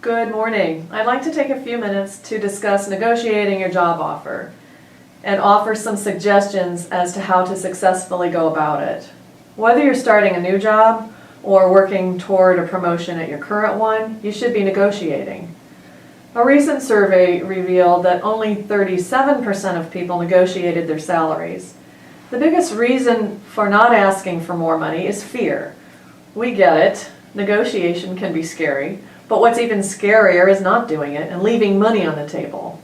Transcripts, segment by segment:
Good morning. I'd like to take a few minutes to discuss negotiating your job offer and offer some suggestions as to how to successfully go about it. Whether you're starting a new job or working toward a promotion at your current one, you should be negotiating. A recent survey revealed that only 37% of people negotiated their salaries. The biggest reason for not asking for more money is fear. We get it. Negotiation can be scary, but what's even scarier is not doing it and leaving money on the table.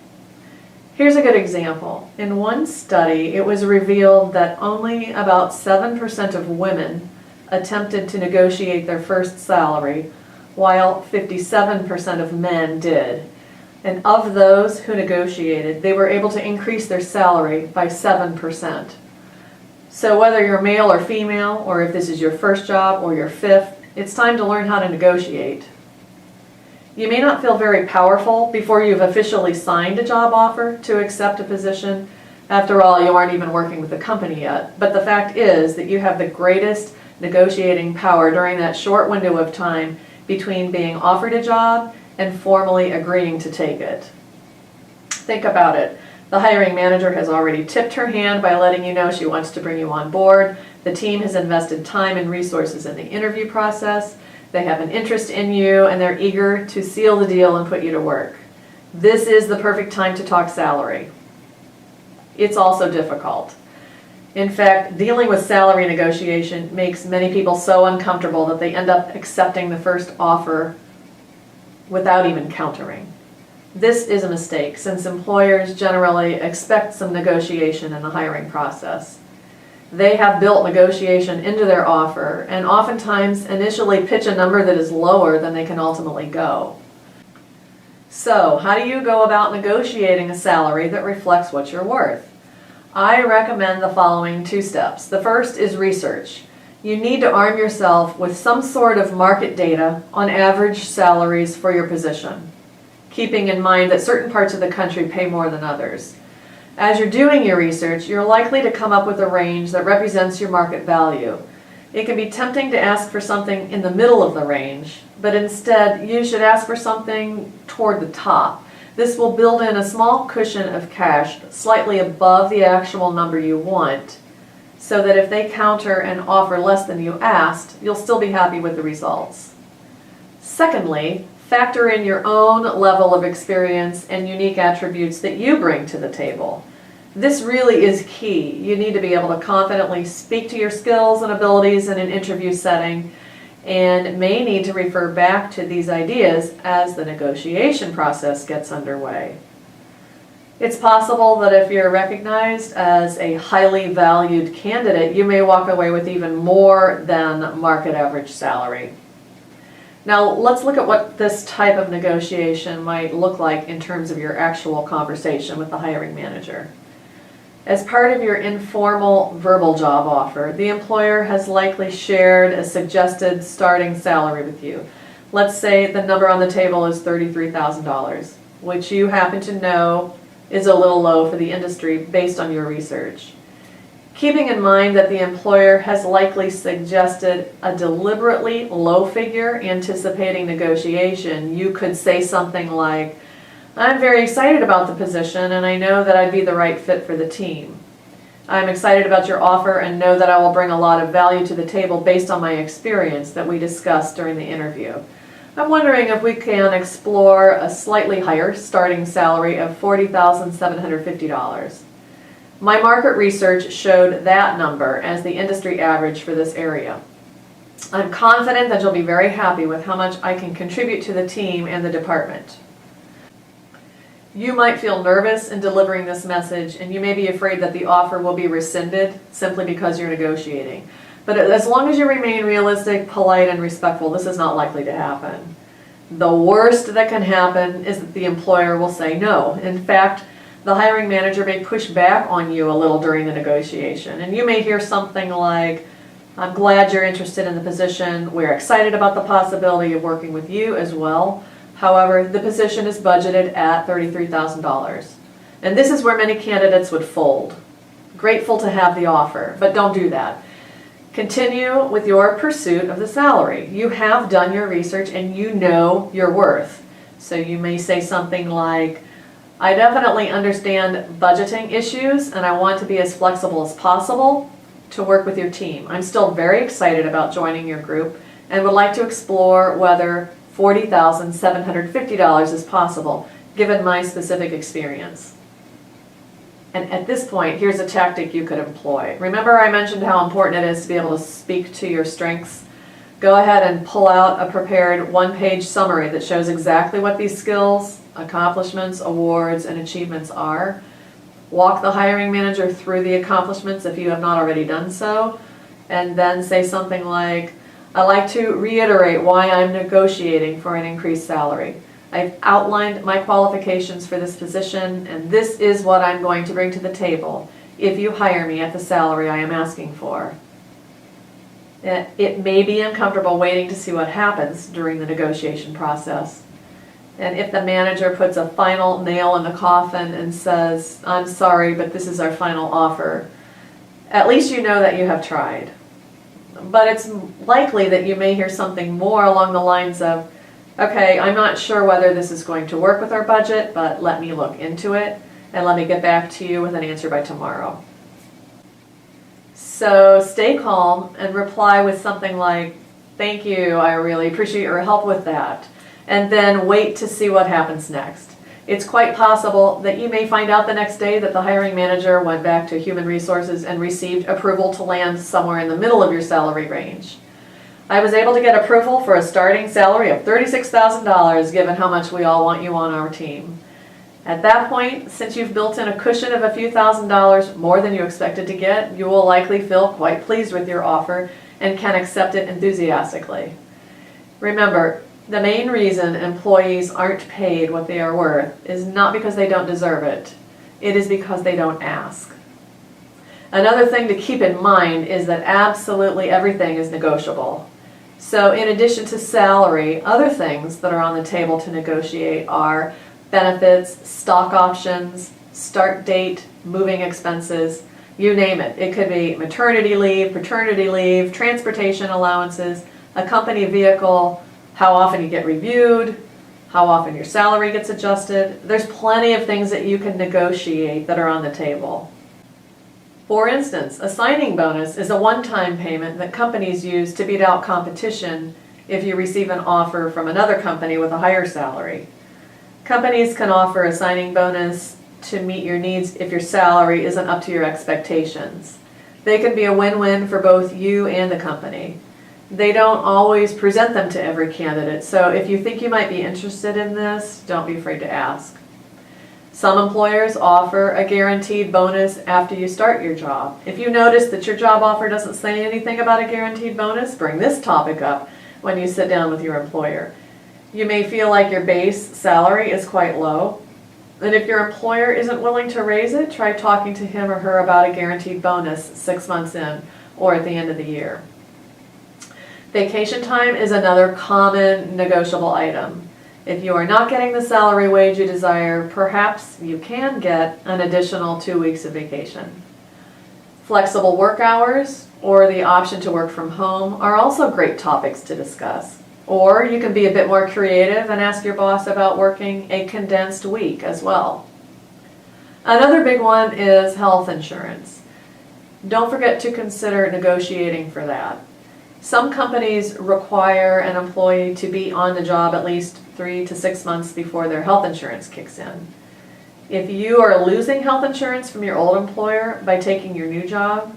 Here's a good example. In one study, it was revealed that only about 7% of women attempted to negotiate their first salary, while 57% of men did. And of those who negotiated, they were able to increase their salary by 7%. So whether you're male or female, or if this is your first job or your fifth, it's time to learn how to negotiate. You may not feel very powerful before you've officially signed a job offer to accept a position. After all, you aren't even working with the company yet. But the fact is that you have the greatest negotiating power during that short window of time between being offered a job and formally agreeing to take it. Think about it. The hiring manager has already tipped her hand by letting you know she wants to bring you on board. The team has invested time and resources in the interview process. They have an interest in you and they're eager to seal the deal and put you to work. This is the perfect time to talk salary. It's also difficult. In fact, dealing with salary negotiation makes many people so uncomfortable that they end up accepting the first offer without even countering. This is a mistake, since employers generally expect some negotiation in the hiring process. They have built negotiation into their offer and oftentimes initially pitch a number that is lower than they can ultimately go. So, how do you go about negotiating a salary that reflects what you're worth? I recommend the following 2 steps. The first is research. You need to arm yourself with some sort of market data on average salaries for your position, keeping in mind that certain parts of the country pay more than others. As you're doing your research, you're likely to come up with a range that represents your market value. It can be tempting to ask for something in the middle of the range, but instead you should ask for something toward the top. This will build in a small cushion of cash slightly above the actual number you want, so that if they counter and offer less than you asked, you'll still be happy with the results. Secondly, factor in your own level of experience and unique attributes that you bring to the table. This really is key. You need to be able to confidently speak to your skills and abilities in an interview setting, and may need to refer back to these ideas as the negotiation process gets underway. It's possible that if you're recognized as a highly valued candidate, you may walk away with even more than market average salary. Now let's look at what this type of negotiation might look like in terms of your actual conversation with the hiring manager. As part of your informal verbal job offer, the employer has likely shared a suggested starting salary with you. Let's say the number on the table is $33,000, which you happen to know is a little low for the industry based on your research. Keeping in mind that the employer has likely suggested a deliberately low figure anticipating negotiation, you could say something like, "I'm very excited about the position and I know that I'd be the right fit for the team. I'm excited about your offer and know that I will bring a lot of value to the table based on my experience that we discussed during the interview. I'm wondering if we can explore a slightly higher starting salary of $40,750. My market research showed that number as the industry average for this area. I'm confident that you'll be very happy with how much I can contribute to the team and the department." You might feel nervous in delivering this message, and you may be afraid that the offer will be rescinded simply because you're negotiating. But as long as you remain realistic, polite, and respectful, this is not likely to happen. The worst that can happen is that the employer will say no. In fact, the hiring manager may push back on you a little during the negotiation, and you may hear something like, "I'm glad you're interested in the position. We're excited about the possibility of working with you as well. However, the position is budgeted at $33,000. And this is where many candidates would fold. Grateful to have the offer, but don't do that. Continue with your pursuit of the salary. You have done your research and you know your worth. So you may say something like, I definitely understand budgeting issues and I want to be as flexible as possible to work with your team. I'm still very excited about joining your group and would like to explore whether $40,750 is possible, given my specific experience. And at this point, here's a tactic you could employ. Remember I mentioned how important it is to be able to speak to your strengths? Go ahead and pull out a prepared one-page summary that shows exactly what these skills, accomplishments, awards, and achievements are. Walk the hiring manager through the accomplishments if you have not already done so, and then say something like, I'd like to reiterate why I'm negotiating for an increased salary. I've outlined my qualifications for this position, and this is what I'm going to bring to the table if you hire me at the salary I am asking for. It may be uncomfortable waiting to see what happens during the negotiation process. And if the manager puts a final nail in the coffin and says, I'm sorry, but this is our final offer, at least you know that you have tried. But it's likely that you may hear something more along the lines of, okay, I'm not sure whether this is going to work with our budget, but let me look into it and let me get back to you with an answer by tomorrow. So stay calm and reply with something like, thank you, I really appreciate your help with that. And then wait to see what happens next. It's quite possible that you may find out the next day that the hiring manager went back to human resources and received approval to land somewhere in the middle of your salary range. I was able to get approval for a starting salary of $36,000 given how much we all want you on our team. At that point, since you've built in a cushion of a few $1,000s more than you expected to get, you will likely feel quite pleased with your offer and can accept it enthusiastically. Remember, the main reason employees aren't paid what they are worth is not because they don't deserve it. It is because they don't ask. Another thing to keep in mind is that absolutely everything is negotiable. So in addition to salary, other things that are on the table to negotiate are benefits, stock options, start date, moving expenses, you name it. It could be maternity leave, paternity leave, transportation allowances, a company vehicle, how often you get reviewed, how often your salary gets adjusted. There's plenty of things that you can negotiate that are on the table. For instance, a signing bonus is a one-time payment that companies use to beat out competition if you receive an offer from another company with a higher salary. Companies can offer a signing bonus to meet your needs if your salary isn't up to your expectations. They can be a win-win for both you and the company. They don't always present them to every candidate, so if you think you might be interested in this, don't be afraid to ask. Some employers offer a guaranteed bonus after you start your job. If you notice that your job offer doesn't say anything about a guaranteed bonus, bring this topic up when you sit down with your employer. You may feel like your base salary is quite low, and if your employer isn't willing to raise it, try talking to him or her about a guaranteed bonus 6 months in or at the end of the year. Vacation time is another common negotiable item. If you are not getting the salary wage you desire, perhaps you can get an additional 2 weeks of vacation. Flexible work hours or the option to work from home are also great topics to discuss. Or you can be a bit more creative and ask your boss about working a condensed week as well. Another big one is health insurance. Don't forget to consider negotiating for that. Some companies require an employee to be on the job at least 3 to 6 months before their health insurance kicks in. If you are losing health insurance from your old employer by taking your new job,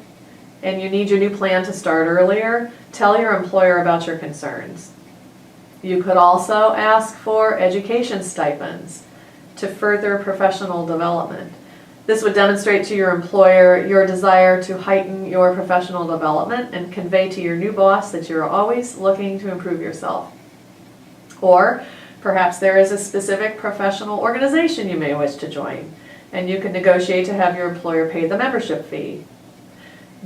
and you need your new plan to start earlier, tell your employer about your concerns. You could also ask for education stipends to further professional development. This would demonstrate to your employer your desire to heighten your professional development and convey to your new boss that you're always looking to improve yourself. Or perhaps there is a specific professional organization you may wish to join, and you can negotiate to have your employer pay the membership fee.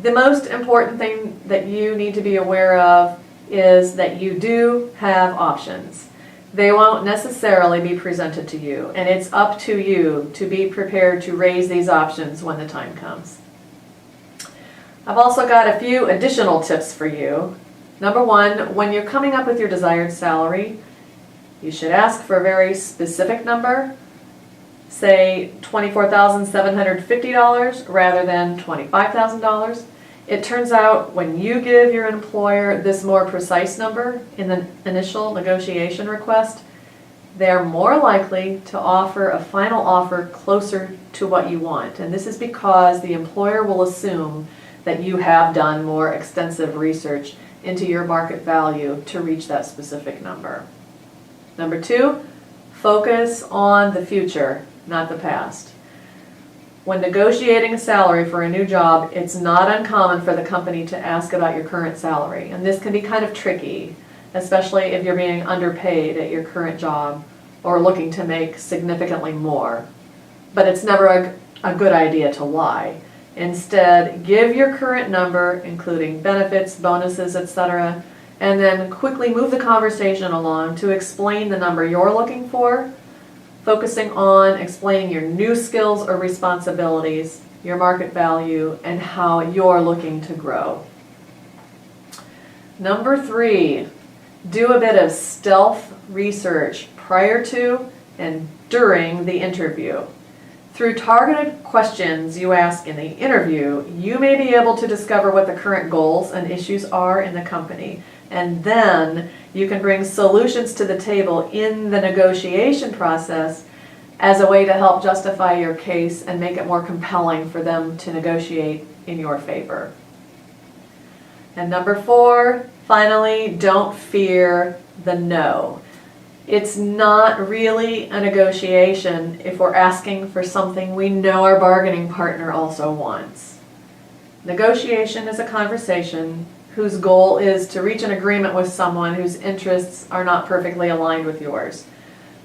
The most important thing that you need to be aware of is that you do have options. They won't necessarily be presented to you, and it's up to you to be prepared to raise these options when the time comes. I've also got a few additional tips for you. Number one, when you're coming up with your desired salary, You should ask for a very specific number, say $24,750 rather than $25,000. It turns out when you give your employer this more precise number in the initial negotiation request, they're more likely to offer a final offer closer to what you want. And this is because the employer will assume that you have done more extensive research into your market value to reach that specific number. Number 2, focus on the future, not the past. When negotiating a salary for a new job, it's not uncommon for the company to ask about your current salary. And this can be kind of tricky, especially if you're being underpaid at your current job or looking to make significantly more. But it's never a good idea to lie. Instead, give your current number, including benefits, bonuses, etc., and then quickly move the conversation along to explain the number you're looking for, focusing on explaining your new skills or responsibilities, your market value, and how you're looking to grow. Number 3, do a bit of stealth research prior to and during the interview. Through targeted questions you ask in the interview, you may be able to discover what the current goals and issues are in the company. And then you can bring solutions to the table in the negotiation process as a way to help justify your case and make it more compelling for them to negotiate in your favor. And number 4, finally, don't fear the no. It's not really a negotiation if we're asking for something we know our bargaining partner also wants. Negotiation is a conversation whose goal is to reach an agreement with someone whose interests are not perfectly aligned with yours.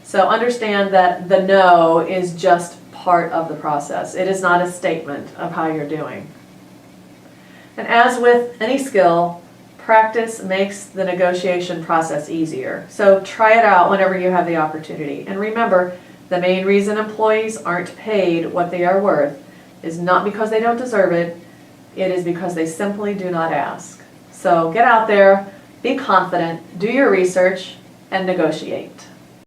So understand that the no is just part of the process. It is not a statement of how you're doing. And as with any skill, practice makes the negotiation process easier. So try it out whenever you have the opportunity. And remember, the main reason employees aren't paid what they are worth is not because they don't deserve it, it is because they simply do not ask. So get out there, be confident, do your research, and negotiate.